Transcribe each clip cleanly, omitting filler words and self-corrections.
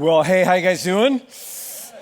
Well, hey, how you guys doing?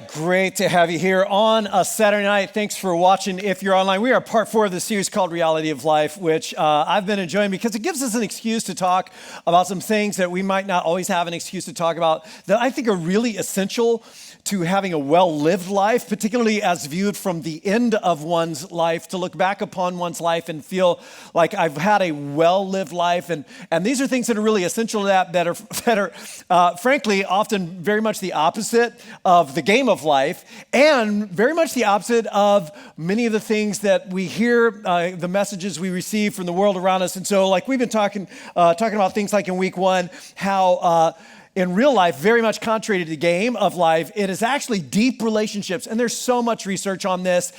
Great to have you here on a Saturday night. Thanks for watching. If you're online, we are part 4 of the series called Reality of Life, which I've been enjoying because it gives us an excuse to talk about some things that we might not always have an excuse to talk about that I think are really essential to having a well-lived life, particularly as viewed from the end of one's life, to look back upon one's life and feel like I've had a well-lived life. And these are things that are really essential to that are frankly, often very much the opposite of the game of life, and very much the opposite of many of the things that we hear, the messages we receive from the world around us. And so, like we've been talking about things like in week 1, how in real life, very much contrary to the game of life, it is actually deep relationships. And there's so much research on this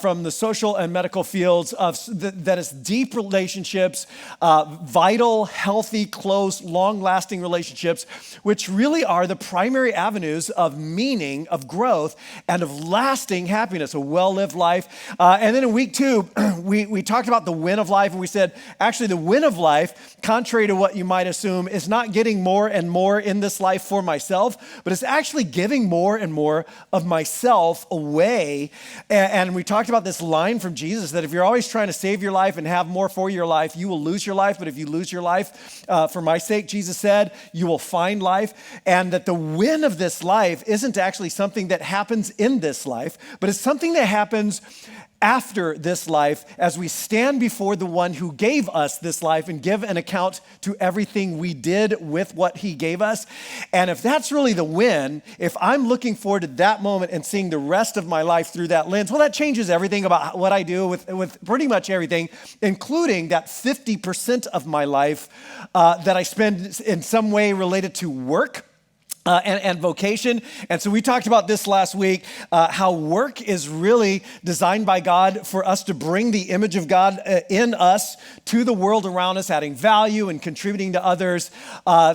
from the social and medical fields that is deep relationships, vital, healthy, close, long-lasting relationships, which really are the primary avenues of meaning, of growth, and of lasting happiness, a well-lived life. And then in week 2, we talked about the win of life, and we said, actually, the win of life, contrary to what you might assume, is not getting more and more in this life for myself, but it's actually giving more and more of myself away. And we talked about this line from Jesus that if you're always trying to save your life and have more for your life, you will lose your life. But if you lose your life for my sake, Jesus said, you will find life. And that the win of this life isn't actually something that happens in this life, but it's something that happens after this life, as we stand before the one who gave us this life and give an account to everything we did with what he gave us. And if that's really the win, if I'm looking forward to that moment and seeing the rest of my life through that lens, well, that changes everything about what I do with pretty much everything, including that 50% of my life that I spend in some way related to work. And vocation. And so we talked about this last week, how work is really designed by God for us to bring the image of God in us to the world around us, adding value and contributing to others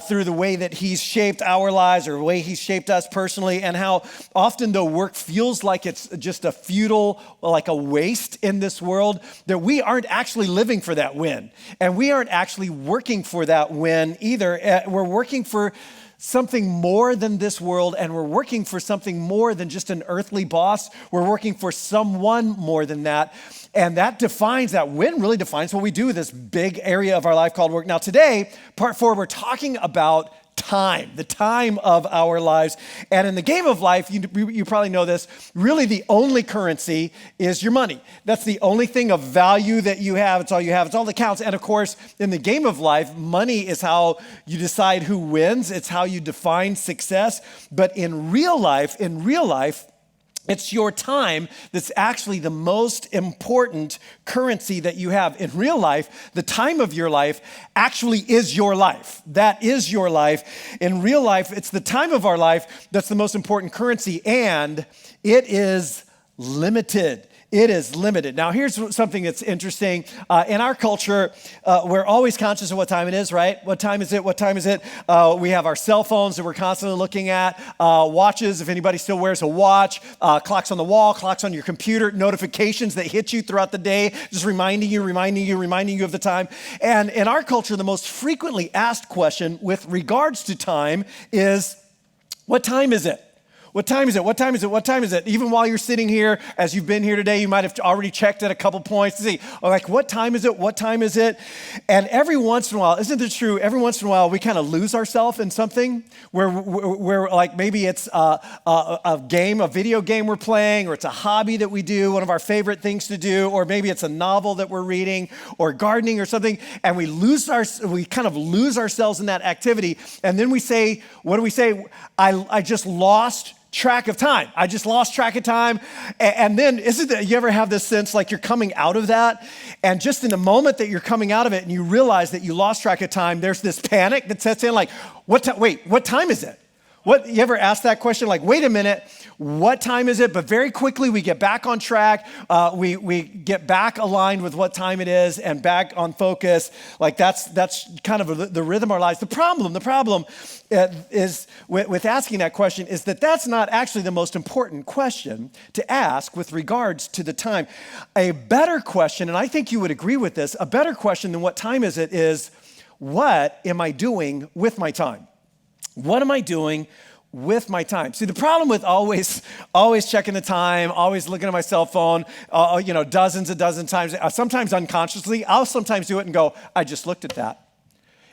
through the way that he's shaped our lives or the way he's shaped us personally, and how often though work feels like it's just a futile, like a waste in this world, that we aren't actually living for that win. And we aren't actually working for that win either. We're working for something more than this world, and we're working for something more than just an earthly boss. We're working for someone more than that. And that win really defines what we do with this big area of our life called work. Now today, part 4, we're talking about time, the time of our lives. And in the game of life, you probably know this, really the only currency is your money. That's the only thing of value that you have. It's all you have. It's all that counts. And of course, in the game of life, money is how you decide who wins. It's how you define success. But in real life, it's your time that's actually the most important currency that you have. In real life, the time of your life actually is your life. That is your life. In real life, it's the time of our life that's the most important currency, and it is limited. It is limited. Now, here's something that's interesting. In our culture, we're always conscious of what time it is, right? What time is it? What time is it? We have our cell phones that we're constantly looking at, watches, if anybody still wears a watch, clocks on the wall, clocks on your computer, notifications that hit you throughout the day, just reminding you of the time. And in our culture, the most frequently asked question with regards to time is, what time is it? What time is it? What time is it? What time is it? Even while you're sitting here, as you've been here today, you might have already checked at a couple points to see, like, what time is it? What time is it? And every once in a while, isn't it true? Every once in a while, we kind of lose ourselves in something where like maybe it's a video game we're playing, or it's a hobby that we do, one of our favorite things to do, or maybe it's a novel that we're reading, or gardening or something, and we kind of lose ourselves in that activity. And then we say, what do we say? I just lost track of time. I just lost track of time. And then you ever have this sense like you're coming out of that, and just in the moment that you're coming out of it and you realize that you lost track of time, there's this panic that sets in, like, what time is it? You ever ask that question? Like, wait a minute, what time is it? But very quickly we get back on track. We get back aligned with what time it is and back on focus. Like that's kind of the rhythm of our lives. The problem is with asking that question is that that's not actually the most important question to ask with regards to the time. A better question, and I think you would agree with this, a better question than what time is it is, what am I doing with my time? What am I doing with my time. See, the problem with always checking the time, always looking at my cell phone, dozens and dozens of times, sometimes unconsciously, I'll sometimes do it and go, I just looked at that.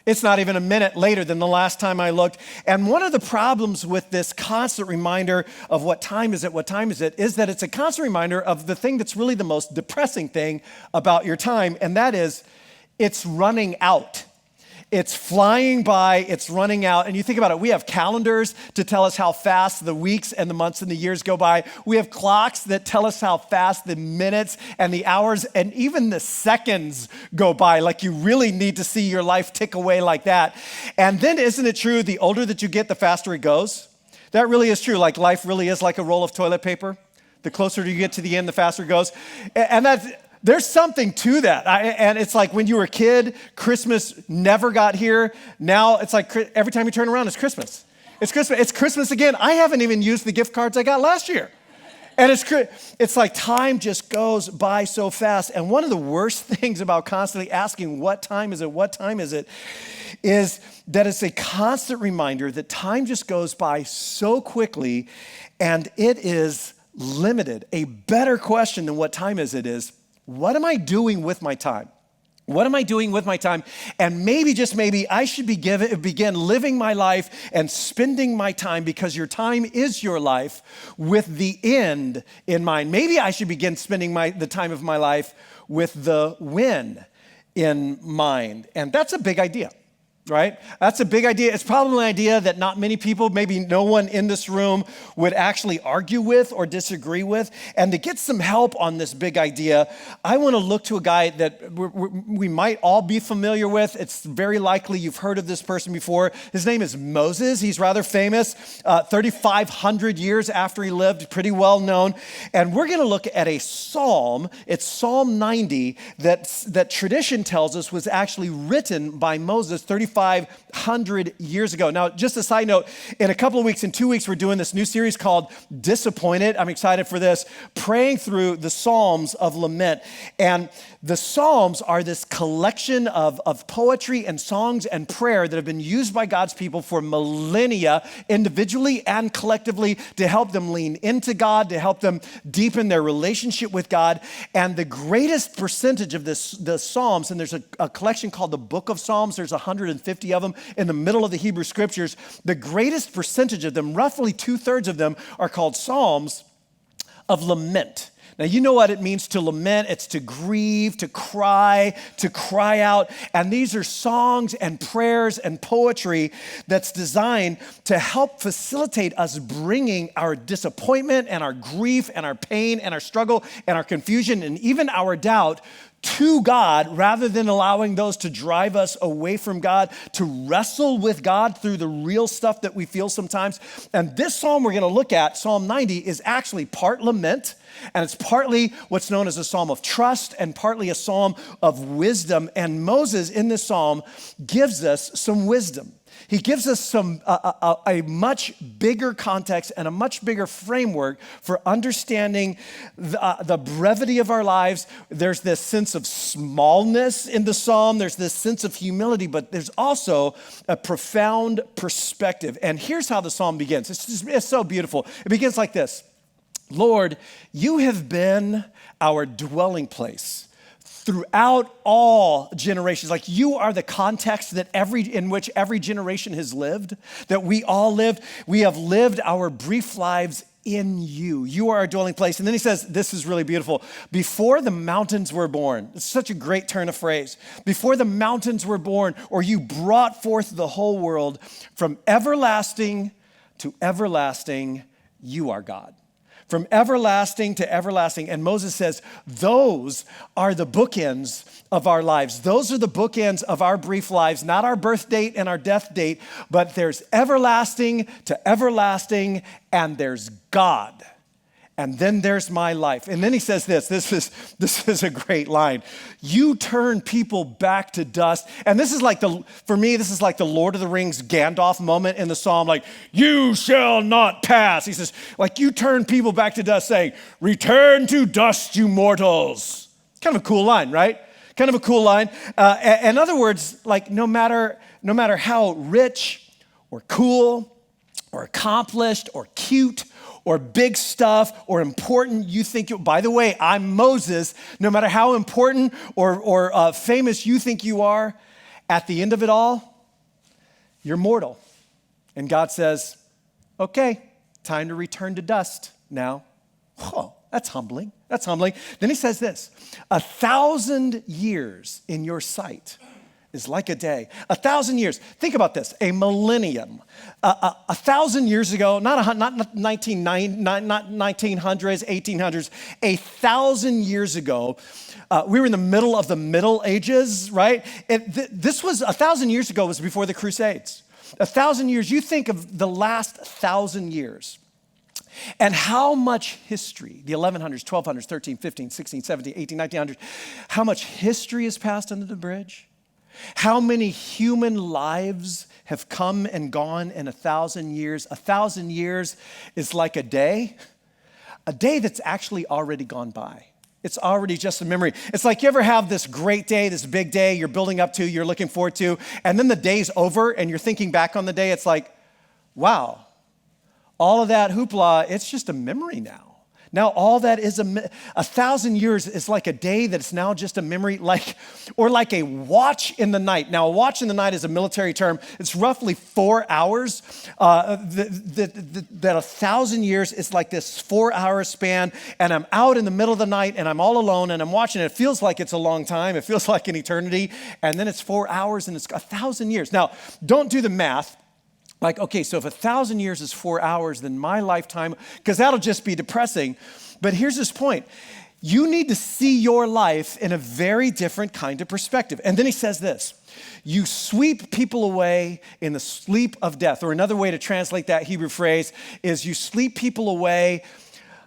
It's not even a minute later than the last time I looked. And one of the problems with this constant reminder of what time is it, is that it's a constant reminder of the thing that's really the most depressing thing about your time, and that is it's running out. It's flying by, it's running out. And you think about it, we have calendars to tell us how fast the weeks and the months and the years go by. We have clocks that tell us how fast the minutes and the hours and even the seconds go by. Like you really need to see your life tick away like that. And then isn't it true, the older that you get, the faster it goes? That really is true. Like life really is like a roll of toilet paper. The closer you get to the end, the faster it goes. And there's something to that. And it's like when you were a kid, Christmas never got here. Now it's like every time you turn around, it's Christmas. It's Christmas. It's Christmas again. I haven't even used the gift cards I got last year. And it's like time just goes by so fast. And one of the worst things about constantly asking, what time is it, is that it's a constant reminder that time just goes by so quickly and it is limited. A better question than what time is it is, what am I doing with my time? What am I doing with my time? And maybe, just maybe, I should begin living my life and spending my time, because your time is your life, with the end in mind. Maybe I should begin spending the time of my life with the win in mind. And that's a big idea. Right? That's a big idea. It's probably an idea that not many people, maybe no one in this room, would actually argue with or disagree with. And to get some help on this big idea, I want to look to a guy that we might all be familiar with. It's very likely you've heard of this person before. His name is Moses. He's rather famous, 3,500 years after he lived, pretty well known. And we're going to look at a psalm. It's Psalm 90 that tradition tells us was actually written by Moses 3,500 years ago. Now, just a side note, in a couple of weeks, in 2 weeks, we're doing this new series called Disappointed. I'm excited for this, praying through the Psalms of Lament. And the Psalms are this collection of poetry and songs and prayer that have been used by God's people for millennia, individually and collectively, to help them lean into God, to help them deepen their relationship with God. And the greatest percentage of the Psalms, and there's a collection called the Book of Psalms, there's 150 of them in the middle of the Hebrew Scriptures. The greatest percentage of them, roughly 2/3 of them, are called Psalms of Lament. Now, you know what it means to lament. It's to grieve, to cry out. And these are songs and prayers and poetry that's designed to help facilitate us bringing our disappointment and our grief and our pain and our struggle and our confusion and even our doubt to God, rather than allowing those to drive us away from God, to wrestle with God through the real stuff that we feel sometimes. And this psalm we're going to look at, Psalm 90, is actually part lament, and it's partly what's known as a psalm of trust and partly a psalm of wisdom. And Moses in this psalm gives us some wisdom. He gives us a much bigger context and a much bigger framework for understanding the brevity of our lives. There's this sense of smallness in the psalm. There's this sense of humility, but there's also a profound perspective. And here's how the psalm begins. It's so beautiful. It begins like this. Lord, you have been our dwelling place throughout all generations. Like you are the context in which every generation has lived, that we all lived. We have lived our brief lives in you. You are our dwelling place. And then he says, this is really beautiful. Before the mountains were born, it's such a great turn of phrase. Before the mountains were born, or you brought forth the whole world, from everlasting to everlasting, you are God. From everlasting to everlasting. And Moses says, those are the bookends of our lives. Those are the bookends of our brief lives, not our birth date and our death date, but there's everlasting to everlasting, and there's God. And then there's my life. And then he says this is a great line. You turn people back to dust. And this is like for me, this is like the Lord of the Rings Gandalf moment in the psalm, like, you shall not pass. He says, like, you turn people back to dust, saying, return to dust, you mortals. Kind of a cool line, right? Kind of a cool line. In other words, like, no matter how rich or cool or accomplished or cute or big stuff or important you think you, by the way, I'm Moses, no matter how important or famous you think you are, at the end of it all, you're mortal. And God says, okay, time to return to dust now. Whoa, that's humbling. That's humbling. Then he says this, 1,000 years in your sight is like a day. 1,000 years. Think about this, a millennium. 1,000 years ago, not 1900s, 1800s, 1,000 years ago, we were in the middle of the Middle Ages, right? This was 1,000 years ago was before the Crusades. 1,000 years, you think of the last 1,000 years and how much history, the 1100s, 1200s, 13, 15, 16, 17, 18, 1900s, how much history has passed under the bridge? How many human lives have come and gone in 1,000 years? 1,000 years is like a day that's actually already gone by. It's already just a memory. It's like you ever have this great day, this big day you're building up to, you're looking forward to, and then the day's over and you're thinking back on the day, it's like, wow, all of that hoopla, it's just a memory now. Now all that is 1,000 years is like a day that's now just a memory, or like a watch in the night. Now a watch in the night is a military term. It's roughly 4 hours. That 1,000 years is like this 4-hour span, and I'm out in the middle of the night and I'm all alone and I'm watching it. It feels like it's a long time. It feels like an eternity. And then it's 4 hours and it's 1,000 years. Now don't do the math. Like, okay, so if 1,000 years is 4 hours, then my lifetime, because that'll just be depressing. But here's this point. You need to see your life in a very different kind of perspective. And then he says this, you sweep people away in the sleep of death. Or another way to translate that Hebrew phrase is you sweep people away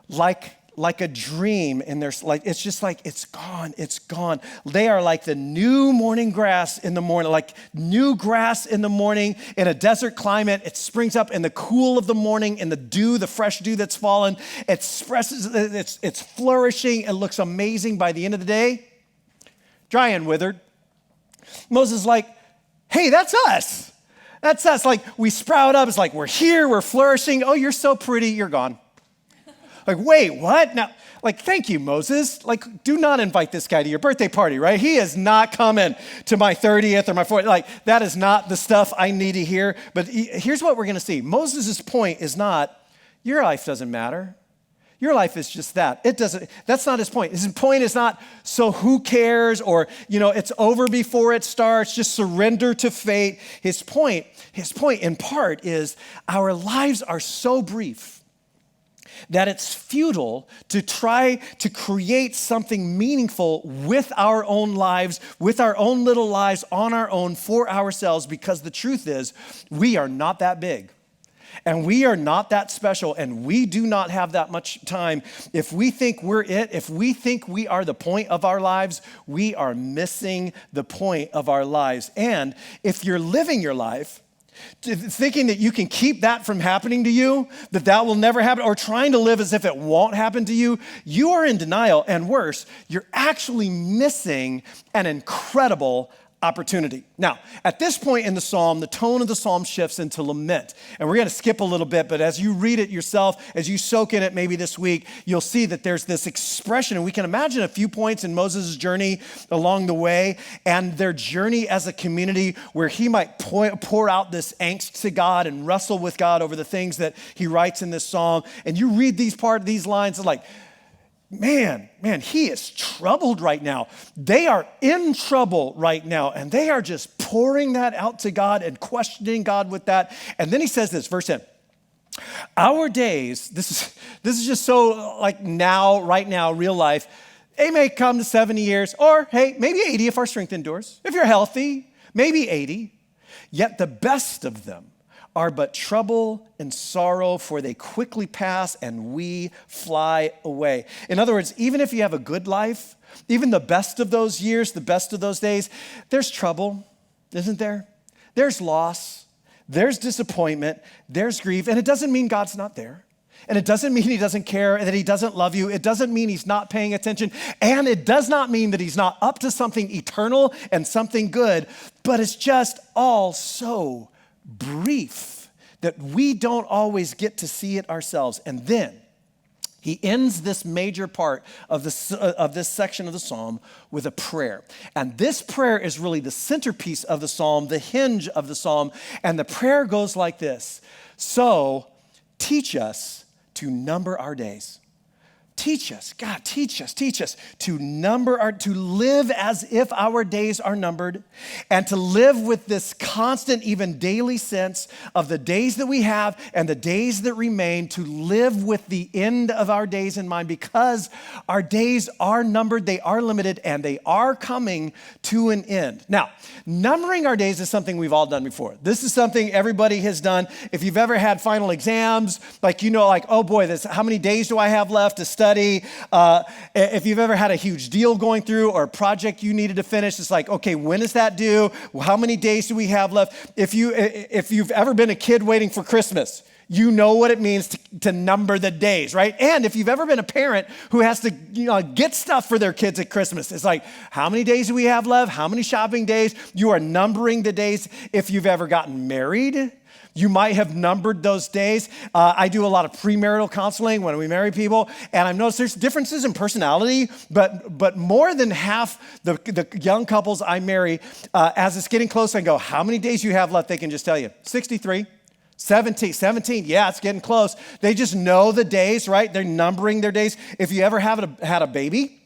like a dream in their, it's just like, it's gone. They are like the new morning grass in the morning, like new grass in the morning in a desert climate. It springs up in the cool of the morning, in the dew, the fresh dew that's fallen. It expresses, it's flourishing. It looks amazing by the end of the day. Dry and withered. Moses is like, hey, that's us. That's us. Like we sprout up. It's like, we're here, we're flourishing. Oh, you're so pretty, you're gone. Like, wait, what? Now, like, thank you, Moses. Like, do not invite this guy to your birthday party, right? He is not coming to my 30th or my 40th. Like, that is not the stuff I need to hear. But here's what we're going to see. Moses' point is not, your life doesn't matter. Your life is just that. It doesn't, that's not his point. His point is not, so who cares? Or, it's over before it starts. Just surrender to fate. His point in part is our lives are so brief that it's futile to try to create something meaningful with our own lives, with our own little lives on our own for ourselves, because the truth is we are not that big and we are not that special and we do not have that much time. If we think we're it, if we think we are the point of our lives, we are missing the point of our lives. And if you're living your life thinking that you can keep that from happening to you, that will never happen, or trying to live as if it won't happen to you, you are in denial, and worse, you're actually missing an incredible opportunity. Now, at this point in the psalm, the tone of the psalm shifts into lament. And we're going to skip a little bit, but as you read it yourself, as you soak in it maybe this week, you'll see that there's this expression, and we can imagine a few points in Moses' journey along the way and their journey as a community where he might pour out this angst to God and wrestle with God over the things that he writes in this psalm. And you read these lines, it's like, man, he is troubled right now. They are in trouble right now, and they are just pouring that out to God and questioning God with that. And then he says this, verse 10, our days, this is just so like now, right now, real life, they may come to 70 years, or hey, maybe 80 if our strength endures. If you're healthy, maybe 80. Yet the best of them are but trouble and sorrow, for they quickly pass and we fly away. In other words, even if you have a good life, even the best of those years, the best of those days, there's trouble, isn't there? There's loss, there's disappointment, there's grief, and it doesn't mean God's not there. And it doesn't mean he doesn't care, that he doesn't love you. It doesn't mean he's not paying attention. And it does not mean that he's not up to something eternal and something good, but it's just all so brief that we don't always get to see it ourselves. And then he ends this major part of this section of the psalm with a prayer. And this prayer is really the centerpiece of the psalm, the hinge of the psalm. And the prayer goes like this: so teach us to number our days. Teach us, God, teach us to live as if our days are numbered, and to live with this constant, even daily sense of the days that we have and the days that remain, to live with the end of our days in mind, because our days are numbered, they are limited, and they are coming to an end. Now, numbering our days is something we've all done before. This is something everybody has done. If you've ever had final exams, oh boy, how many days do I have left to study? If you've ever had a huge deal going through or a project you needed to finish, it's like, okay, when is that due? How many days do we have left? If you've ever been a kid waiting for Christmas, you know what it means to number the days, right? And if you've ever been a parent who has to get stuff for their kids at Christmas, it's like, how many days do we have left? How many shopping days? You are numbering the days. If you've ever gotten married, you might have numbered those days. I do a lot of premarital counseling when we marry people, and I've noticed there's differences in personality, but more than half the young couples I marry, as it's getting close, I go, how many days you have left? They can just tell you, 63. 17, yeah, it's getting close. They just know the days, right? They're numbering their days. If you ever had a baby,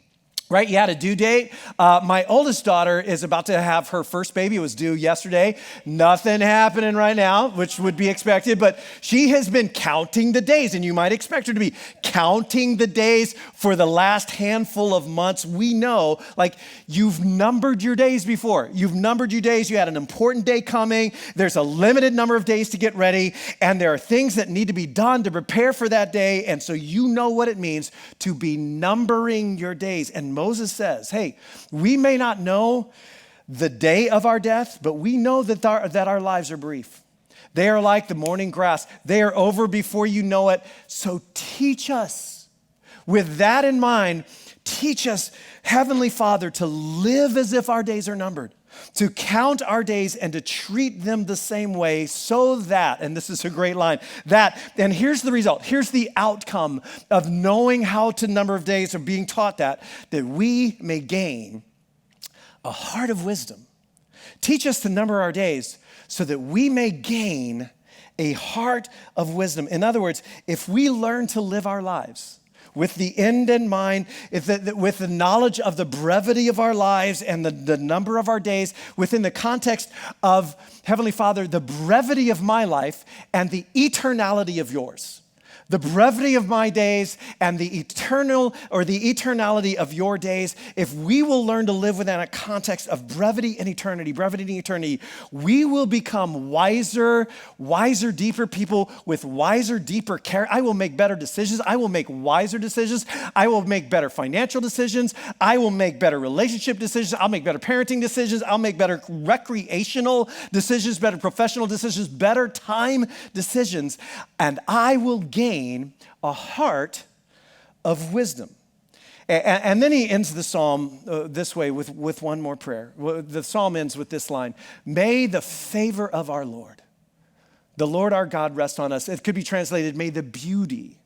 right, you had a due date. My oldest daughter is about to have her first baby. It was due yesterday. Nothing happening right now, which would be expected, but she has been counting the days, and you might expect her to be counting the days for the last handful of months. We know, you've numbered your days before. You've numbered your days. You had an important day coming. There's a limited number of days to get ready, and there are things that need to be done to prepare for that day, and so you know what it means to be numbering your days. And Moses says, hey, we may not know the day of our death, but we know that our lives are brief. They are like the morning grass. They are over before you know it. So teach us. With that in mind, teach us, Heavenly Father, to live as if our days are numbered, to count our days and to treat them the same way, so that, and this is a great line, and here's the result, here's the outcome of knowing how to number of days or being taught that we may gain a heart of wisdom. Teach us to number our days so that we may gain a heart of wisdom. In other words, if we learn to live our lives with the end in mind, with the knowledge of the brevity of our lives and the number of our days, within the context of, Heavenly Father, the brevity of my life and the eternality of yours. The brevity of my days and the eternality of your days. If we will learn to live within a context of brevity and eternity, we will become wiser, deeper people with wiser, deeper care. I will make better decisions. I will make wiser decisions. I will make better financial decisions. I will make better relationship decisions. I'll make better parenting decisions. I'll make better recreational decisions, better professional decisions, better time decisions. And I will gain a heart of wisdom. And then he ends the psalm this way with one more prayer. The psalm ends with this line: may the favor of our Lord, the Lord our God, rest on us. It could be translated, may the beauty,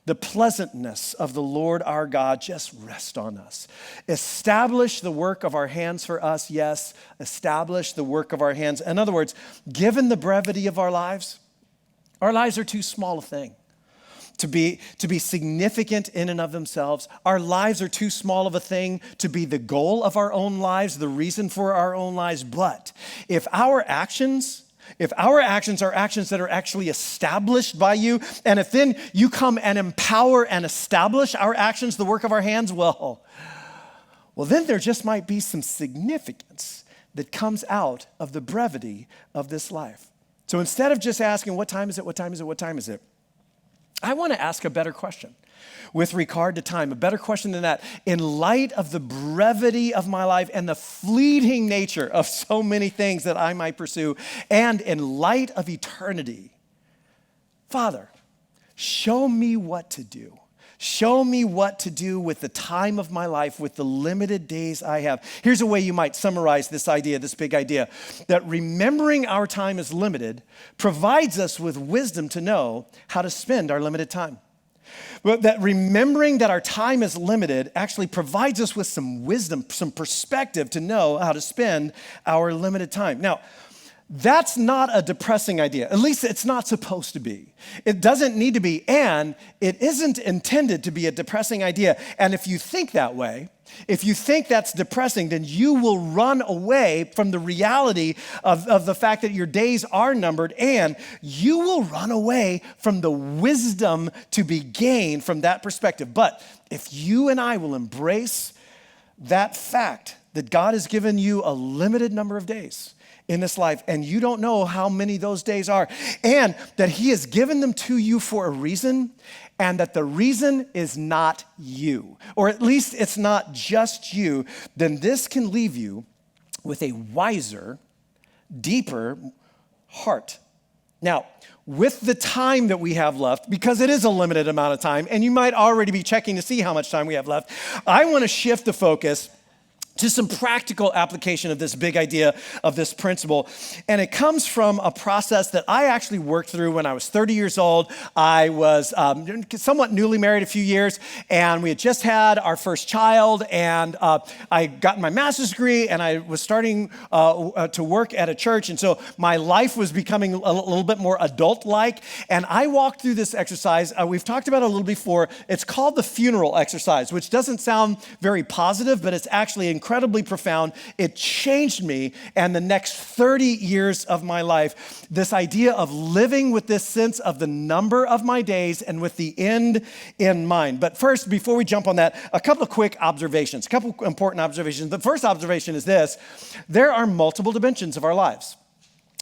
the pleasantness of the Lord our God just rest on us. Establish the work of our hands for us. Yes, establish the work of our hands. In other words, given the brevity of our lives are too small a thing to be significant in and of themselves. Our lives are too small of a thing to be the goal of our own lives, the reason for our own lives. But if our actions are actions that are actually established by you, and if then you come and empower and establish our actions, the work of our hands, well, then there just might be some significance that comes out of the brevity of this life. So instead of just asking, what time is it? I want to ask a better question with regard to time, a better question than that. In light of the brevity of my life and the fleeting nature of so many things that I might pursue, and in light of eternity, Father, show me what to do. Show me what to do with the time of my life, with the limited days I have. Here's a way you might summarize this idea, this big idea, that remembering our time is limited provides us with wisdom to know how to spend our limited time. But that remembering that our time is limited actually provides us with some wisdom, some perspective to know how to spend our limited time. Now, that's not a depressing idea. At least it's not supposed to be. It doesn't need to be, and it isn't intended to be a depressing idea. And if you think that way, if you think that's depressing, then you will run away from the reality of the fact that your days are numbered, and you will run away from the wisdom to be gained from that perspective. But if you and I will embrace that fact that God has given you a limited number of days in this life, and you don't know how many those days are, and that he has given them to you for a reason, and that the reason is not you, or at least it's not just you, then this can leave you with a wiser, deeper heart. Now, with the time that we have left, because it is a limited amount of time, and you might already be checking to see how much time we have left, I want to shift the focus to some practical application of this big idea of this principle. And it comes from a process that I actually worked through when I was 30 years old. I was somewhat newly married a few years, and we had just had our first child, and I got my master's degree, and I was starting to work at a church, and so my life was becoming a little bit more adult-like, and I walked through this exercise. We've talked about it a little before. It's called the funeral exercise, which doesn't sound very positive, but it's actually incredibly profound. It changed me and the next 30 years of my life. This idea of living with this sense of the number of my days and with the end in mind. But first, before we jump on that, a couple of quick observations, a couple important observations. The first observation is this: there are multiple dimensions of our lives.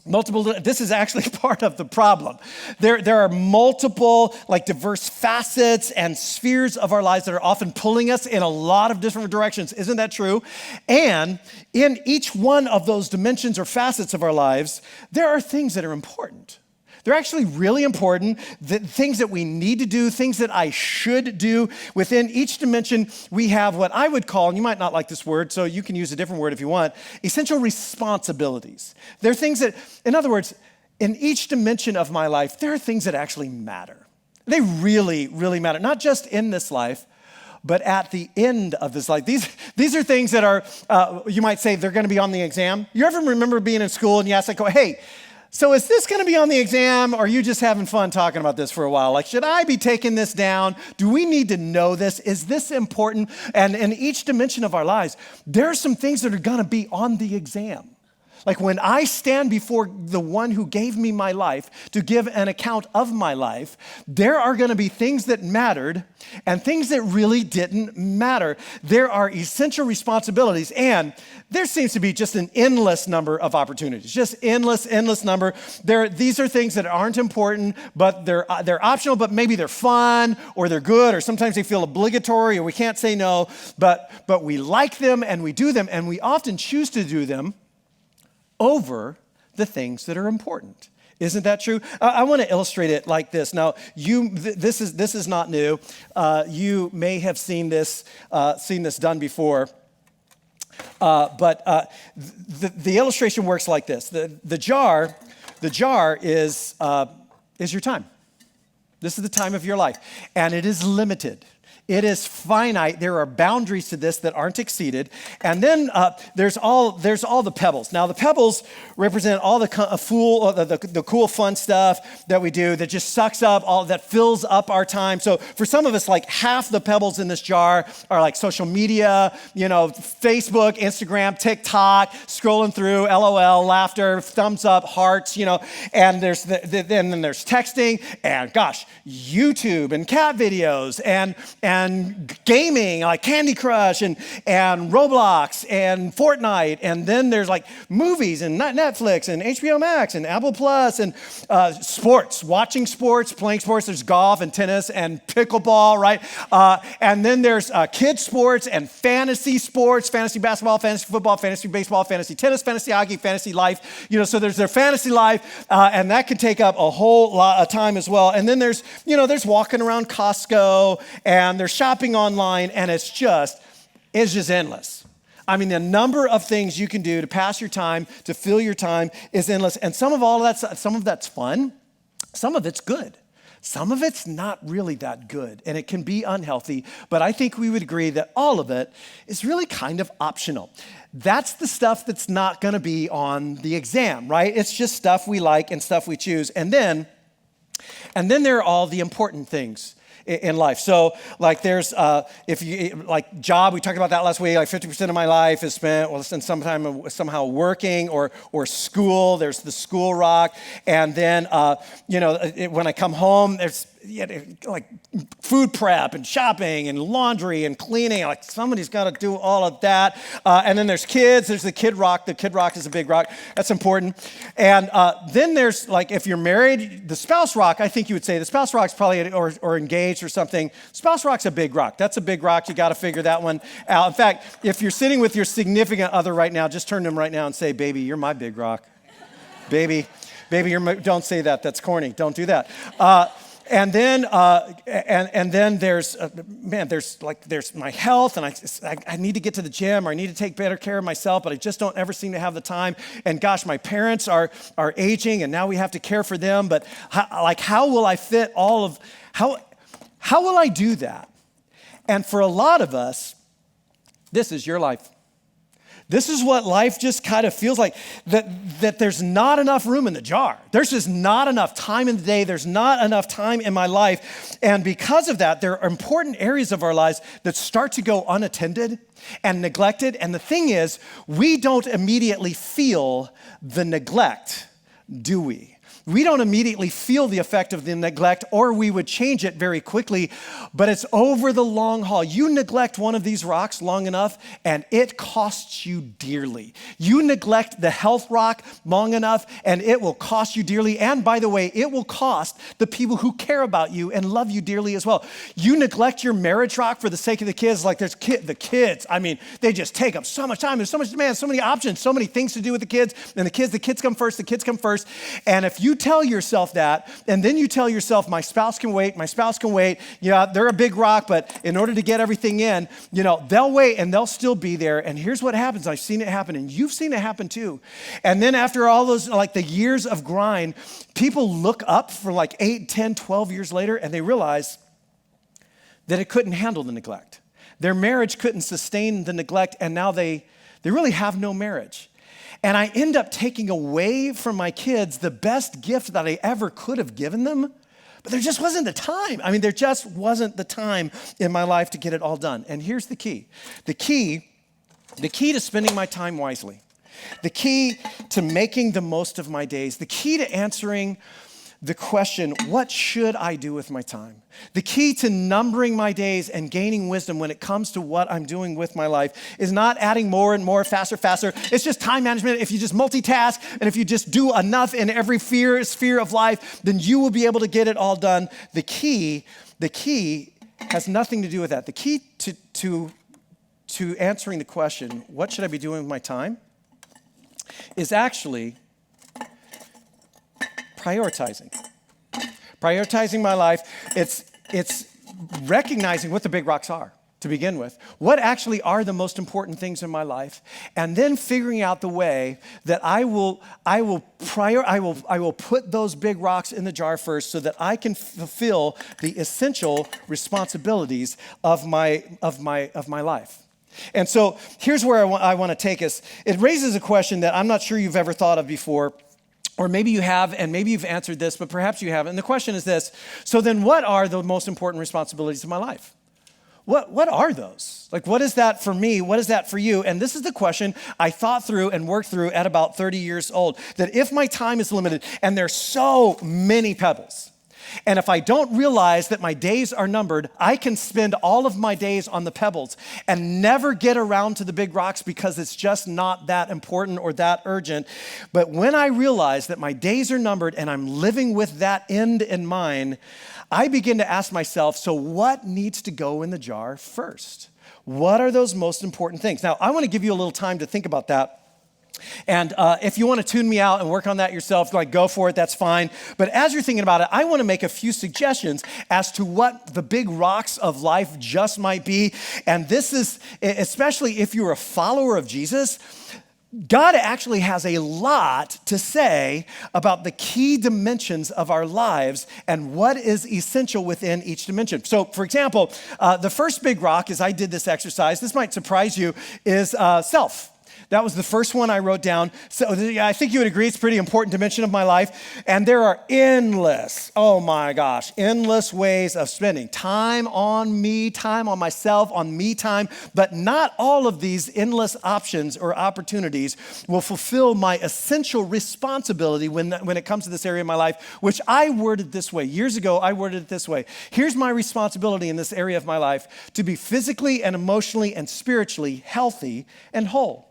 This is actually part of the problem. There are multiple, diverse facets and spheres of our lives that are often pulling us in a lot of different directions. Isn't that true? And in each one of those dimensions or facets of our lives, there are things that are important. They're actually really important, things that we need to do, things that I should do. Within each dimension, we have what I would call, and you might not like this word, so you can use a different word if you want, essential responsibilities. They're things that, in other words, in each dimension of my life, there are things that actually matter. They really, really matter, not just in this life, but at the end of this life. These are things that are, you might say, they're going to be on the exam. You ever remember being in school and you ask, hey, so is this going to be on the exam, or are you just having fun talking about this for a while? Should I be taking this down? Do we need to know this? Is this important? And in each dimension of our lives, there are some things that are going to be on the exam. When I stand before the one who gave me my life to give an account of my life, there are going to be things that mattered and things that really didn't matter. There are essential responsibilities, and there seems to be just an endless number of opportunities, just endless number. These are things that aren't important, but they're optional, but maybe they're fun or they're good, or sometimes they feel obligatory or we can't say no, but we like them and we do them, and we often choose to do them over the things that are important. Isn't that true? I want to illustrate it like this. Now, this is not new. You may have seen this done before. But the illustration works like this. The jar is your time. This is the time of your life, and it is limited. It is finite. There are boundaries to this that aren't exceeded. And then there's all the pebbles. Now, the pebbles represent all the cool, fun stuff that we do that just sucks up, that fills up our time. So for some of us, half the pebbles in this jar are social media, Facebook, Instagram, TikTok, scrolling through, LOL, laughter, thumbs up, hearts, and then there's texting, and gosh, YouTube and cat videos and and gaming like Candy Crush and Roblox and Fortnite. And then there's like movies and Netflix and HBO Max and Apple Plus and sports, watching sports, playing sports. There's golf and tennis and pickleball, right? And then there's kids sports and fantasy sports, fantasy basketball, fantasy football, fantasy baseball, fantasy tennis, fantasy hockey, fantasy life. So there's their fantasy life, and that can take up a whole lot of time as well. And then there's walking around Costco, and there's shopping online, and it's just endless. I mean, the number of things you can do to pass your time, to fill your time is endless. And some of that's fun. Some of it's good. Some of it's not really that good, and it can be unhealthy, but I think we would agree that all of it is really kind of optional. That's the stuff that's not gonna be on the exam, right? It's just stuff we like and stuff we choose. And then there are all the important things in life. So like there's, if you, like job, we talked about that last week, like 50% of my life is spent, somehow working or school. There's the school rock. And then, when I come home, there's like food prep and shopping and laundry and cleaning. Like somebody's got to do all of that. And then there's kids. There's the kid rock. The kid rock is a big rock. That's important. And then there's like, if you're married, the spouse rock, I think you would say the spouse rock's probably, or engaged or something. Spouse rock's a big rock. That's a big rock. You got to figure that one out. In fact, if you're sitting with your significant other right now, just turn to them right now and say, baby, you're my big rock. Baby, don't say that. That's corny. Don't do that. And then there's my health, and I need to get to the gym, or I need to take better care of myself, but I just don't ever seem to have the time. And gosh, my parents are aging, and now we have to care for them. But how will I fit all of how will I do that? And for a lot of us, this is your life. This is what life just kind of feels like, that there's not enough room in the jar. There's just not enough time in the day. There's not enough time in my life. And because of that, there are important areas of our lives that start to go unattended and neglected. And the thing is, we don't immediately feel the neglect, do we? We don't immediately feel the effect of the neglect, or we would change it very quickly, but it's over the long haul. You neglect one of these rocks long enough, and it costs you dearly. You neglect the health rock long enough, and it will cost you dearly. And by the way, it will cost the people who care about you and love you dearly as well. You neglect your marriage rock for the sake of the kids, like the kids. I mean, they just take up so much time. There's so much demand, so many options, so many things to do with the kids. And the kids come first, And if you tell yourself that, and then you tell yourself, my spouse can wait, yeah, they're a big rock, but in order to get everything in, they'll wait and they'll still be there. And here's what happens. I've seen it happen, and you've seen it happen too. And then after all those, like the years of grind, people look up for like 8, 10, 12 years later, and they realize that it couldn't handle the neglect. Their marriage couldn't sustain the neglect, and now they really have no marriage. And I end up taking away from my kids the best gift that I ever could have given them, but there just wasn't the time. I mean, there just wasn't the time in my life to get it all done. And here's the key. The key to spending my time wisely, the key to making the most of my days, the key to answering the question, what should I do with my time? The key to numbering my days and gaining wisdom when it comes to what I'm doing with my life is not adding more and more, faster. It's just time management. If you just multitask and if you just do enough in every sphere of life, then you will be able to get it all done. The key has nothing to do with that. The key to answering the question, what should I be doing with my time, is actually prioritizing my life. It's recognizing what the big rocks are to begin with. What actually are the most important things in my life? And then figuring out the way that I will put those big rocks in the jar first, so that I can fulfill the essential responsibilities of my life. And so here's where I want to take us. It raises a question that I'm not sure you've ever thought of before. Or maybe you have, and maybe you've answered this, but perhaps you haven't. And the question is this: so then what are the most important responsibilities of my life? What are those? Like, what is that for me? What is that for you? And this is the question I thought through and worked through at about 30 years old. That if my time is limited, and there's so many pebbles, And if I don't realize that my days are numbered, I can spend all of my days on the pebbles and never get around to the big rocks because it's just not that important or that urgent. But when I realize that my days are numbered and I'm living with that end in mind, I begin to ask myself, so what needs to go in the jar first? What are those most important things? Now, I want to give you a little time to think about that. And if you want to tune me out and work on that yourself, like go for it, that's fine. But as you're thinking about it, I want to make a few suggestions as to what the big rocks of life just might be. And this is, especially if you're a follower of Jesus, God actually has a lot to say about the key dimensions of our lives and what is essential within each dimension. So, for example, the first big rock, as I did this exercise, this might surprise you, is self. That was the first one I wrote down. So I think you would agree it's a pretty important dimension of my life. And there are endless ways of spending time on me, time on myself, on me time. But not all of these endless options or opportunities will fulfill my essential responsibility when it comes to this area of my life, which I worded this way. Years ago, I worded it this way. Here's my responsibility in this area of my life: to be physically and emotionally and spiritually healthy and whole.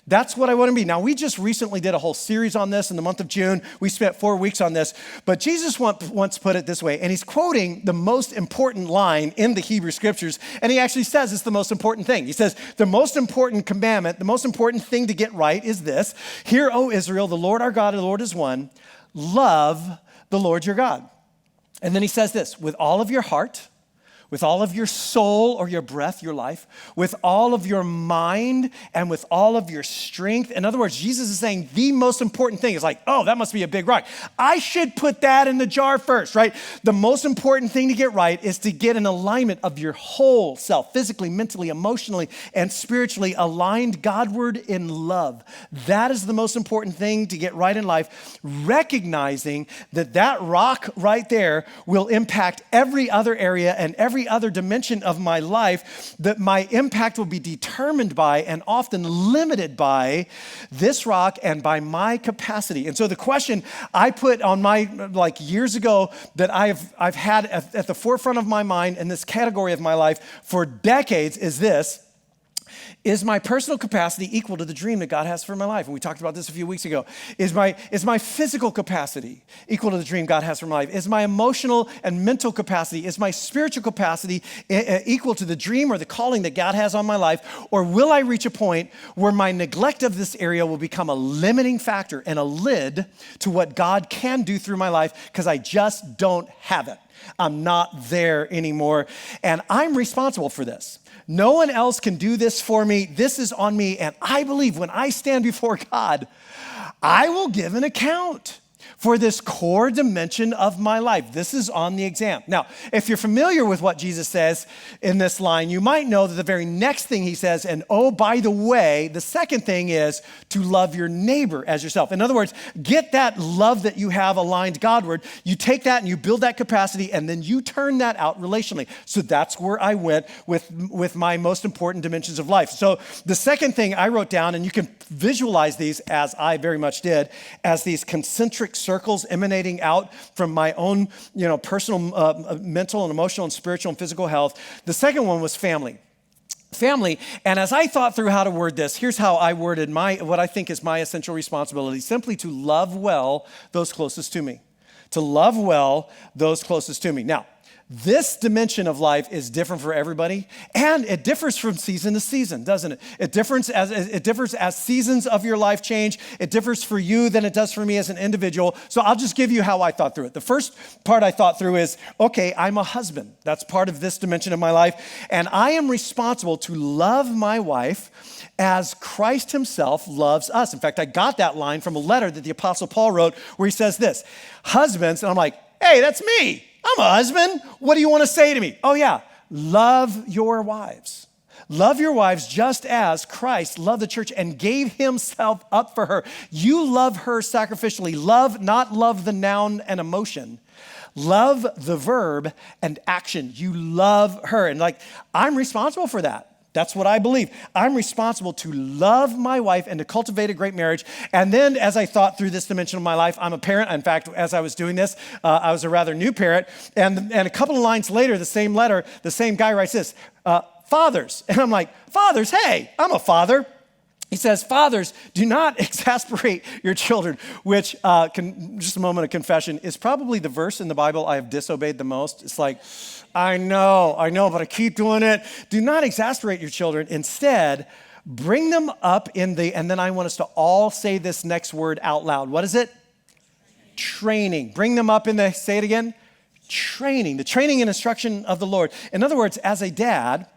That's what I want to be. Now, we just recently did a whole series on this in the month of June. We spent 4 weeks on this, but Jesus once put it this way, and he's quoting the most important line in the Hebrew scriptures, and he actually says it's the most important thing. He says, the most important commandment, the most important thing to get right is this: Hear, O Israel, the Lord our God, the Lord is one. Love the Lord your God. And then he says this: with all of your heart, with all of your soul or your breath, your life, with all of your mind and with all of your strength. In other words, Jesus is saying the most important thing is like, oh, that must be a big rock. I should put that in the jar first, right? The most important thing to get right is to get an alignment of your whole self, physically, mentally, emotionally, and spiritually aligned Godward in love. That is the most important thing to get right in life, recognizing that that rock right there will impact every other area and every other dimension of my life, that my impact will be determined by and often limited by this rock and by my capacity. And so the question I put on my, years ago, that I've had at the forefront of my mind in this category of my life for decades is this: is my personal capacity equal to the dream that God has for my life? And we talked about this a few weeks ago. Is my physical capacity equal to the dream God has for my life? Is my emotional and mental capacity, is my spiritual capacity equal to the dream or the calling that God has on my life? Or will I reach a point where my neglect of this area will become a limiting factor and a lid to what God can do through my life because I just don't have it? I'm not there anymore, and I'm responsible for this. No one else can do this for me. This is on me, and I believe when I stand before God, I will give an account for this core dimension of my life. This is on the exam. Now, if you're familiar with what Jesus says in this line, you might know that the very next thing he says, and oh, by the way, the second thing is to love your neighbor as yourself. In other words, get that love that you have aligned Godward. You take that and you build that capacity, and then you turn that out relationally. So that's where I went with my most important dimensions of life. So the second thing I wrote down, and you can visualize these, as I very much did, as these concentric circles emanating out from my own, personal, mental and emotional and spiritual and physical health. The second one was family. Family, and as I thought through how to word this, here's how I worded what I think is my essential responsibility: simply to love well those closest to me. To love well those closest to me. Now, this dimension of life is different for everybody, and it differs from season to season, doesn't it? It differs as seasons of your life change. It differs for you than it does for me as an individual. So I'll just give you how I thought through it. The first part I thought through is, okay, I'm a husband. That's part of this dimension of my life, and I am responsible to love my wife as Christ himself loves us. In fact, I got that line from a letter that the Apostle Paul wrote where he says this: husbands, and I'm like, hey, that's me. I'm a husband. What do you want to say to me? Oh yeah, love your wives. Love your wives just as Christ loved the church and gave himself up for her. You love her sacrificially. Love, not love the noun and emotion. Love the verb and action. You love her. And I'm responsible for that. That's what I believe. I'm responsible to love my wife and to cultivate a great marriage. And then as I thought through this dimension of my life, I'm a parent. In fact, as I was doing this, I was a rather new parent. And a couple of lines later, the same letter, the same guy writes this, fathers. And I'm like, fathers, hey, I'm a father. He says, fathers, do not exasperate your children, which, just a moment of confession, is probably the verse in the Bible I have disobeyed the most. It's like, I know, but I keep doing it. Do not exasperate your children. Instead, bring them up and then I want us to all say this next word out loud. What is it? Training. Bring them up say it again, training. The training and instruction of the Lord. In other words, as a dad,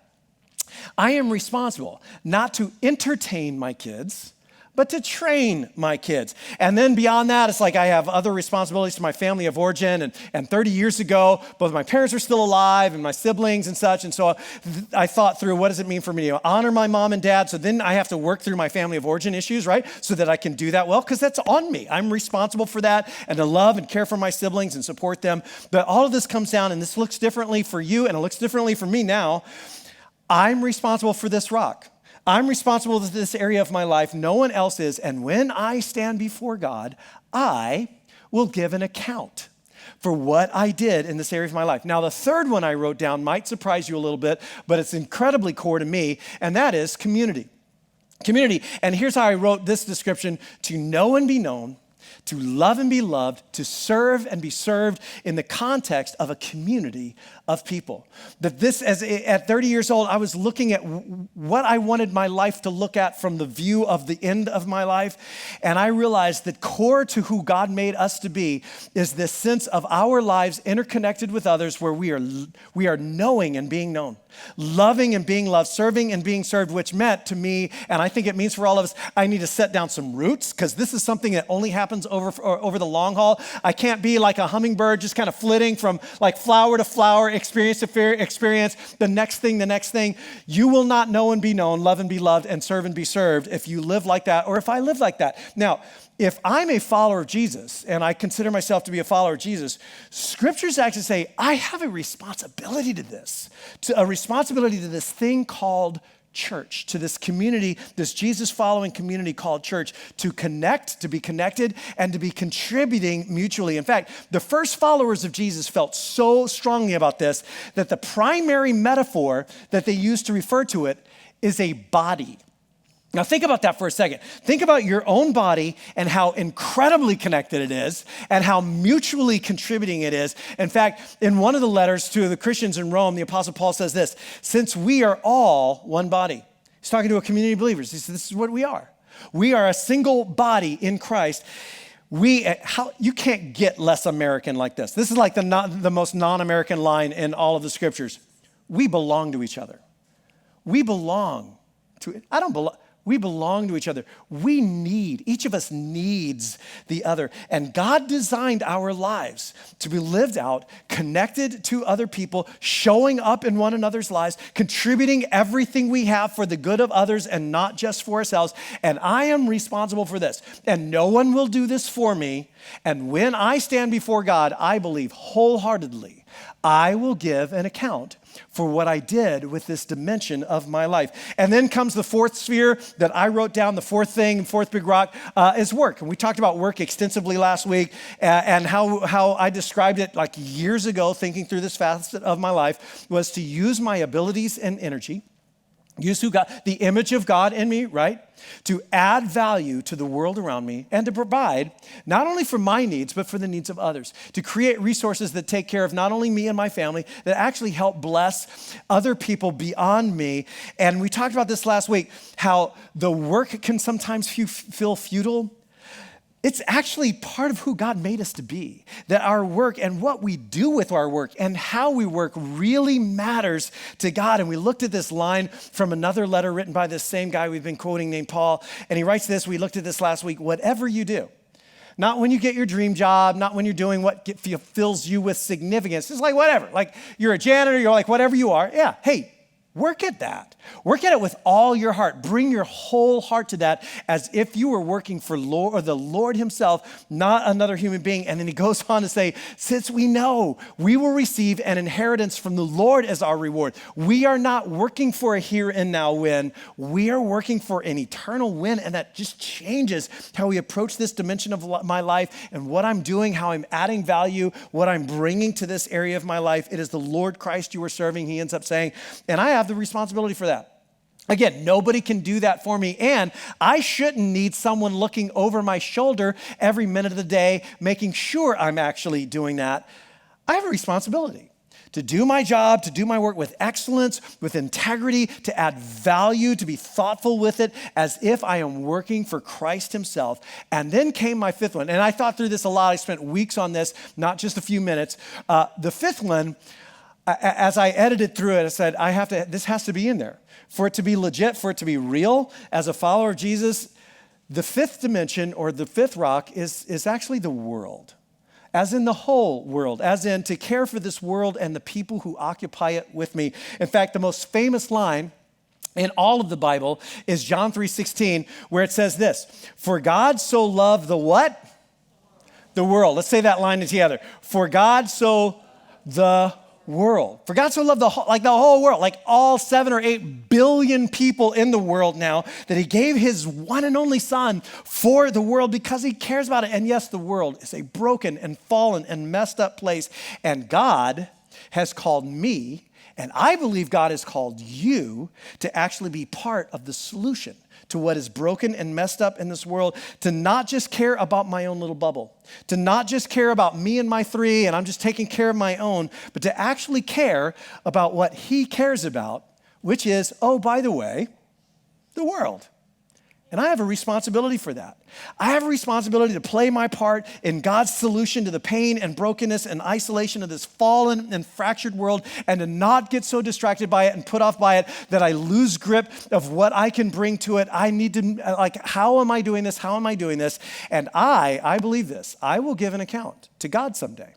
I am responsible not to entertain my kids, but to train my kids. And then beyond that, it's like I have other responsibilities to my family of origin. And 30 years ago, both my parents are still alive and my siblings and such. And so I thought through, what does it mean for me to honor my mom and dad? So then I have to work through my family of origin issues, right? So that I can do that well, because that's on me. I'm responsible for that and to love and care for my siblings and support them. But all of this comes down, and this looks differently for you and it looks differently for me now. I'm responsible for this rock. I'm responsible for this area of my life. No one else is. And when I stand before God, I will give an account for what I did in this area of my life. Now, the third one I wrote down might surprise you a little bit, but it's incredibly core to me, and that is community. Community. And here's how I wrote this description: to know and be known, to love and be loved, to serve and be served in the context of a community of people. That this, at 30 years old, I was looking at what I wanted my life to look at from the view of the end of my life. And I realized that core to who God made us to be is this sense of our lives interconnected with others, where we are knowing and being known, loving and being loved, serving and being served, which meant to me, and I think it means for all of us, I need to set down some roots, because this is something that only happens over the long haul. I can't be like a hummingbird just kind of flitting from like flower to flower, experience to experience, the next thing. You will not know and be known, love and be loved, and serve and be served if you live like that, or if I live like that. Now, if I'm a follower of Jesus, and I consider myself to be a follower of Jesus, scriptures actually say I have a responsibility to this, thing called church, to this community, this Jesus-following community called church, to connect, to be connected, and to be contributing mutually. In fact, the first followers of Jesus felt so strongly about this that the primary metaphor that they used to refer to it is a body. Now think about that for a second. Think about your own body and how incredibly connected it is and how mutually contributing it is. In fact, in one of the letters to the Christians in Rome, the Apostle Paul says this: since we are all one body. He's talking to a community of believers. He says, this is what we are. We are a single body in Christ. You can't get less American like this. This is like the most non-American line in all of the scriptures. We belong to each other. We belong to, I don't belong. We belong to each other. Each of us needs the other. And God designed our lives to be lived out, connected to other people, showing up in one another's lives, contributing everything we have for the good of others and not just for ourselves. And I am responsible for this. And no one will do this for me. And when I stand before God, I believe wholeheartedly I will give an account for what I did with this dimension of my life. And then comes the fourth sphere that I wrote down, the fourth big rock, is work. And we talked about work extensively last week, and how I described it like years ago, thinking through this facet of my life, was to use my abilities and energy, use the image of God in me, right? To add value to the world around me and to provide not only for my needs, but for the needs of others. To create resources that take care of not only me and my family, that actually help bless other people beyond me. And we talked about this last week, how the work can sometimes feel futile. It's actually part of who God made us to be, that our work and what we do with our work and how we work really matters to God. And we looked at this line from another letter written by this same guy we've been quoting named Paul. And he writes this, we looked at this last week: whatever you do, not when you get your dream job, not when you're doing what fills you with significance. It's like whatever, like you're a janitor, you're like whatever you are. Yeah, hey, Work at that. Work at it with all your heart. Bring your whole heart to that as if you were working for the Lord himself, not another human being. And then he goes on to say, since we know we will receive an inheritance from the Lord as our reward, we are not working for a here and now win. We are working for an eternal win. And that just changes how we approach this dimension of my life and what I'm doing, how I'm adding value, what I'm bringing to this area of my life. It is the Lord Christ you are serving, he ends up saying. And I have the responsibility for that. Again, nobody can do that for me, and I shouldn't need someone looking over my shoulder every minute of the day, making sure I'm actually doing that. I have a responsibility to do my job, to do my work with excellence, with integrity, to add value, to be thoughtful with it as if I am working for Christ himself. And then came my fifth one, and I thought through this a lot. I spent weeks on this, not just a few minutes. The fifth one, as I edited through it, I said, this has to be in there. For it to be legit, for it to be real, as a follower of Jesus, the fifth dimension or the fifth rock is actually the world, as in the whole world, as in to care for this world and the people who occupy it with me. In fact, the most famous line in all of the Bible is John 3:16, where it says this, for God so loved the what? The world. Let's say that line together. For God so the world. For God so loved the whole world, like all 7 or 8 billion people in the world now, that he gave his one and only son for the world because he cares about it. And yes, the world is a broken and fallen and messed up place. And God has called me, and I believe God has called you to actually be part of the solution to what is broken and messed up in this world, to not just care about my own little bubble, to not just care about me and my 3, and I'm just taking care of my own, but to actually care about what he cares about, which is, oh, by the way, the world. And I have a responsibility for that. I have a responsibility to play my part in God's solution to the pain and brokenness and isolation of this fallen and fractured world, and to not get so distracted by it and put off by it that I lose grip of what I can bring to it. I need to, how am I doing this? How am I doing this? And I believe this. I will give an account to God someday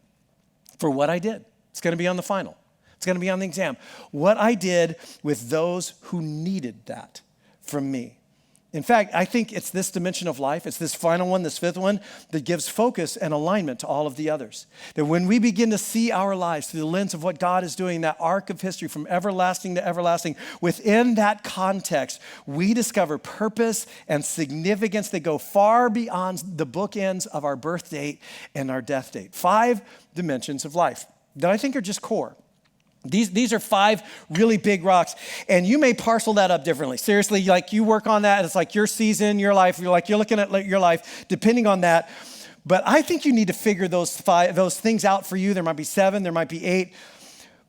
for what I did. It's going to be on the final. It's going to be on the exam. What I did with those who needed that from me. In fact, I think it's this dimension of life, it's this final one, this fifth one, that gives focus and alignment to all of the others. That when we begin to see our lives through the lens of what God is doing, that arc of history from everlasting to everlasting, within that context, we discover purpose and significance that go far beyond the bookends of our birth date and our death date. 5 dimensions of life that I think are just core. These are 5 really big rocks, and you may parcel that up differently. Seriously, like you work on that, and it's like your season, your life, you're looking at your life, depending on that. But I think you need to figure those things out for you. There might be 7, there might be 8.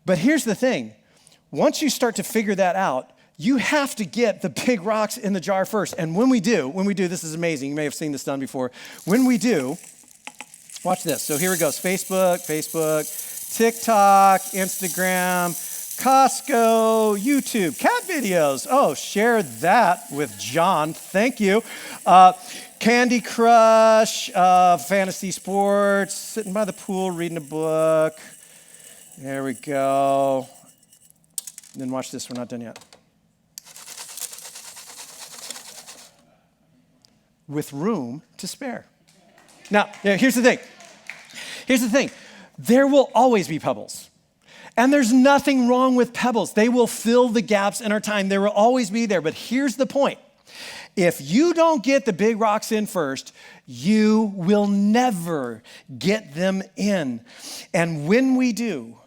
But here's the thing. Once you start to figure that out, you have to get the big rocks in the jar first. And when we do, this is amazing. You may have seen this done before. When we do, watch this. So here it goes. Facebook, TikTok, Instagram, Costco, YouTube, cat videos. Oh, share that with John. Thank you. Candy Crush, fantasy sports, sitting by the pool, reading a book. There we go. And then watch this. We're not done yet. With room to spare. Now, here's the thing. There will always be pebbles. And there's nothing wrong with pebbles. They will fill the gaps in our time. They will always be there. But here's the point. If you don't get the big rocks in first, you will never get them in. And when we do,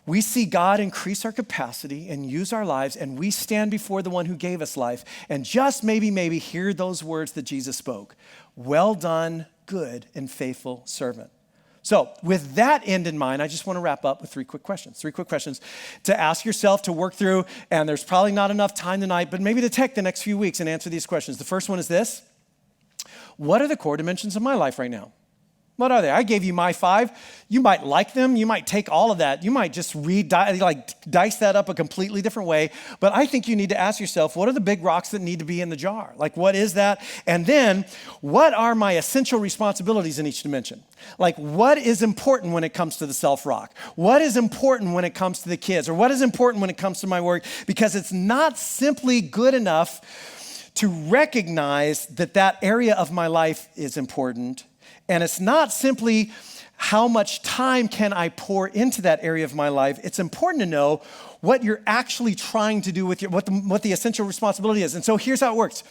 we see God increase our capacity and use our lives, and we stand before the one who gave us life and just maybe hear those words that Jesus spoke. Well done, good and faithful servant. So with that end in mind, I just want to wrap up with 3 quick questions to ask yourself, to work through, and there's probably not enough time tonight, but maybe to take the next few weeks and answer these questions. The first one is this: what are the core dimensions of my life right now? What are they? I gave you my 5. You might like them. You might take all of that. You might just dice that up a completely different way. But I think you need to ask yourself, what are the big rocks that need to be in the jar? Like, what is that? And then, what are my essential responsibilities in each dimension? Like, what is important when it comes to the self rock? What is important when it comes to the kids? Or what is important when it comes to my work? Because it's not simply good enough to recognize that that area of my life is important. And it's not simply how much time can I pour into that area of my life. It's important to know what you're actually trying to do with what the essential responsibility is. And so here's how it works.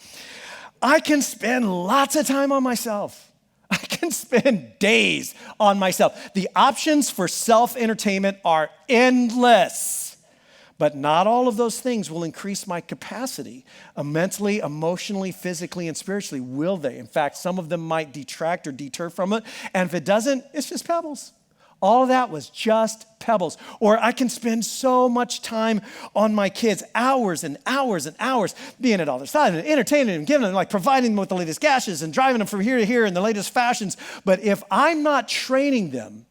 I can spend lots of time on myself. I can spend days on myself. The options for self-entertainment are endless. But not all of those things will increase my capacity mentally, emotionally, physically, and spiritually, will they? In fact, some of them might detract or deter from it. And if it doesn't, it's just pebbles. All of that was just pebbles. Or I can spend so much time on my kids, hours and hours and hours, being at all their side and entertaining them, giving them, like providing them with the latest gashes and driving them from here to here in the latest fashions. But if I'm not training them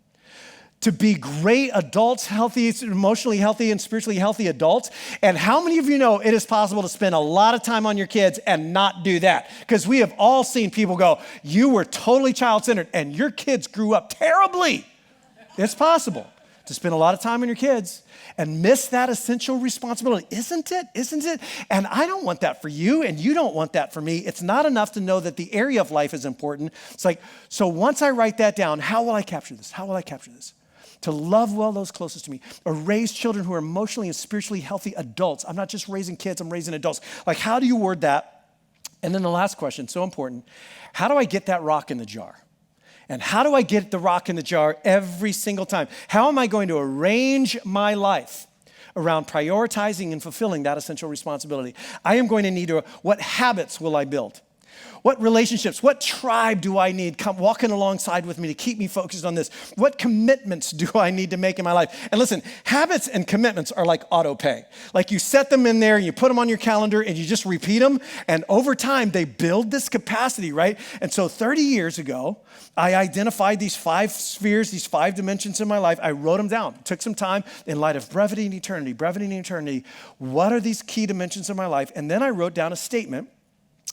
to be great adults, healthy, emotionally healthy, and spiritually healthy adults. And how many of you know it is possible to spend a lot of time on your kids and not do that? Because we have all seen people go, you were totally child-centered and your kids grew up terribly. It's possible to spend a lot of time on your kids and miss that essential responsibility. Isn't it? Isn't it? And I don't want that for you, and you don't want that for me. It's not enough to know that the area of life is important. It's like, so once I write that down, how will I capture this? How will I capture this? To love well those closest to me, or raise children who are emotionally and spiritually healthy adults. I'm not just raising kids, I'm raising adults. Like, how do you word that? And then the last question, so important, how do I get that rock in the jar? And how do I get the rock in the jar every single time? How am I going to arrange my life around prioritizing and fulfilling that essential responsibility? I am going to need what habits will I build? What relationships, what tribe do I need come walking alongside with me to keep me focused on this? What commitments do I need to make in my life? And listen, habits and commitments are like auto pay. Like, you set them in there and you put them on your calendar and you just repeat them. And over time, they build this capacity, right? And so 30 years ago, I identified these 5 spheres, these 5 dimensions in my life. I wrote them down. It took some time in light of brevity and eternity. What are these key dimensions of my life? And then I wrote down a statement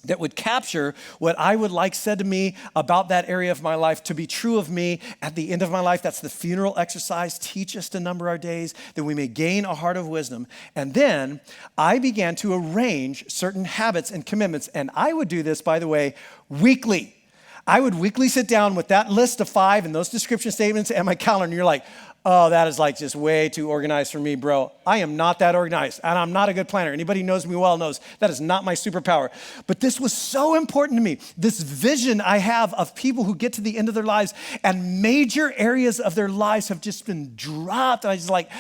that would capture what I would like said to me about that area of my life to be true of me at the end of my life. That's the funeral exercise. Teach us to number our days that we may gain a heart of wisdom. And then I began to arrange certain habits and commitments. And I would do this, by the way, weekly. I would weekly sit down with that list of 5 and those description statements and my calendar. And you're like, oh, that is like just way too organized for me, bro. I am not that organized, and I'm not a good planner. Anybody who knows me well knows that is not my superpower. But this was so important to me. This vision I have of people who get to the end of their lives and major areas of their lives have just been dropped. And I was like,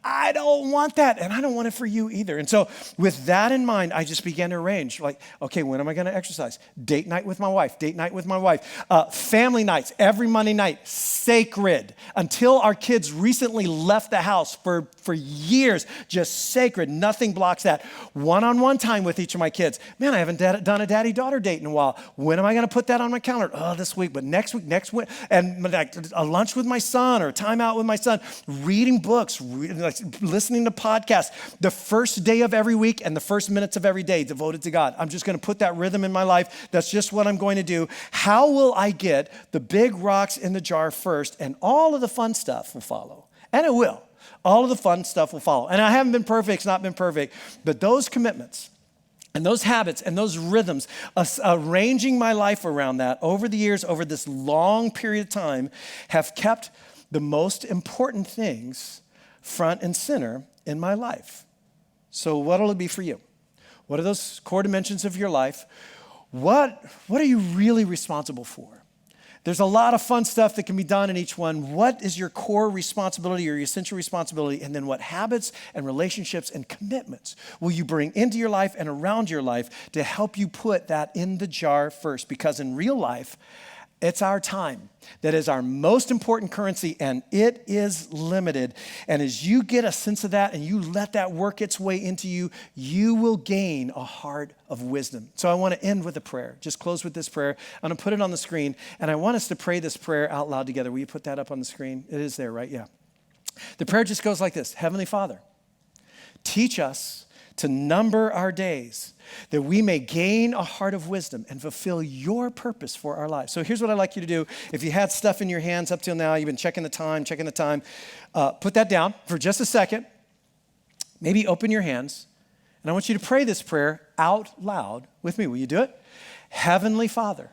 I don't want that, and I don't want it for you either. And so with that in mind, I just began to arrange, like, okay, when am I going to exercise? Date night with my wife, family nights, every Monday night, sacred. Until our kids recently left the house for years, just sacred. Nothing blocks that. One-on-one time with each of my kids. Man, I haven't done a daddy-daughter date in a while. When am I going to put that on my calendar? Oh, this week, but next week. And like a lunch with my son or a time out with my son, reading books, listening to podcasts, the first day of every week and the first minutes of every day devoted to God. I'm just going to put that rhythm in my life. That's just what I'm going to do. How will I get the big rocks in the jar first, and all of the fun stuff will follow? And it will. All of the fun stuff will follow. And I haven't been perfect. It's not been perfect. But those commitments and those habits and those rhythms, arranging my life around that over the years, over this long period of time, have kept the most important things front and center in my life. So what'll it be for you? What are those core dimensions of your life? What are you really responsible for? There's a lot of fun stuff that can be done in each one. What is your core responsibility or your essential responsibility? And then what habits and relationships and commitments will you bring into your life and around your life to help you put that in the jar first? Because in real life, It's our time that is our most important currency, and it is limited. And as you get a sense of that and you let that work its way into you, you will gain a heart of wisdom. So I want to end with a prayer. Just close with this prayer. I'm going to put it on the screen, and I want us to pray this prayer out loud together. Will you put that up on the screen? It is there, right? Yeah. The prayer just goes like this. Heavenly Father, teach us to number our days, that we may gain a heart of wisdom and fulfill your purpose for our lives. So here's what I'd like you to do. If you had stuff in your hands up till now, you've been checking the time, put that down for just a second. Maybe open your hands, and I want you to pray this prayer out loud with me. Will you do it? Heavenly Father,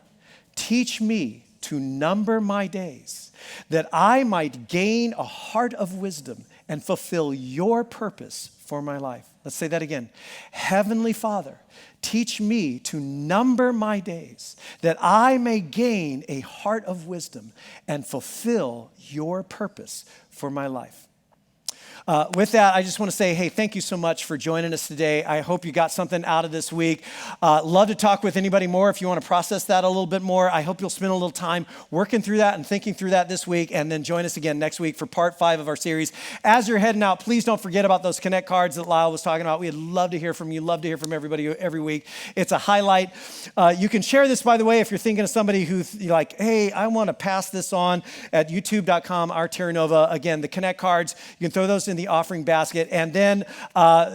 teach me to number my days, that I might gain a heart of wisdom and fulfill your purpose for my life. Let's say that again. Heavenly Father, teach me to number my days, that I may gain a heart of wisdom and fulfill your purpose for my life. With that, I just want to say, hey, thank you so much for joining us today. I hope you got something out of this week. Love to talk with anybody more if you want to process that a little bit more. I hope you'll spend a little time working through that and thinking through that this week, and then join us again next week for part 5 of our series. As you're heading out, please don't forget about those Connect cards that Lyle was talking about. We'd love to hear from you, love to hear from everybody every week. It's a highlight. You can share this, by the way, if you're thinking of somebody who's like, hey, I want to pass this on at youtube.com, our Terra Nova. Again, the Connect cards, you can throw those in the offering basket, and then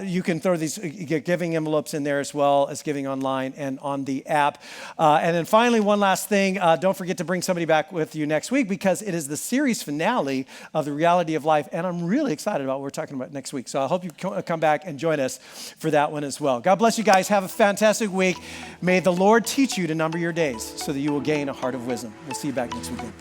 you can throw these giving envelopes in there as well as giving online and on the app. And then finally, one last thing, don't forget to bring somebody back with you next week, because it is the series finale of The Reality of Life, and I'm really excited about what we're talking about next week. So I hope you come back and join us for that one as well. God bless you guys. Have a fantastic week. May the Lord teach you to number your days so that you will gain a heart of wisdom. We'll see you back next weekend.